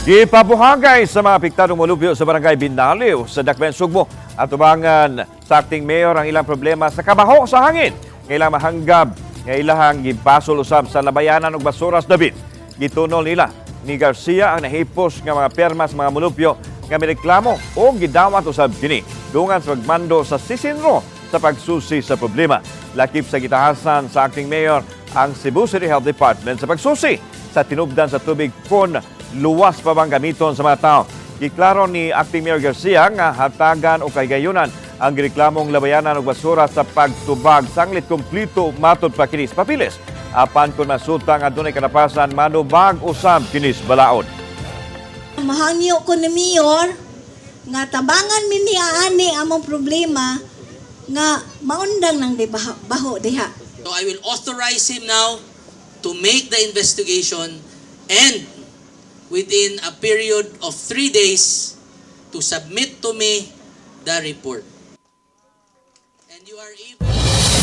Gipabuhagay sa mga apektadong molopyo sa Barangay Binaliw sa dakbayan Sugbo. Atubangan sa acting mayor ang ilang problema sa Kabaho sa hangin. Ilang mahanggap, ilang gibasol usab sa labayanan ug basura sa dapit. Gitunol nila ni Garcia ang nahipos nga mga pirma sa mga molopyo nga mireklamo o gidawat usab kini. Dungan sa pagmando sa CCENRO sa pagsusi sa problema. Lakip sa gitahasan sa acting mayor ang Cebu City Health Department sa pagsusi sa tinubdan sa tubig kon luwas pa bang gamiton sa mga tao. Giklaro ni Acting Mayor Garcia nga hatagan o kaygayunan ang gireklamong labayanan ug basura sa pagtubag sanglit kumplito matod pa kinis papilis. Apan kung masuta nga dunay kanapasan manubag usab kinis balaod. Mahangyo ko ni Mayor nga tabangan mi ni ani among problema nga maundang ng baho diha. So I will authorize him now to make the investigation and within a period of 3 days to submit to me the report. And you are able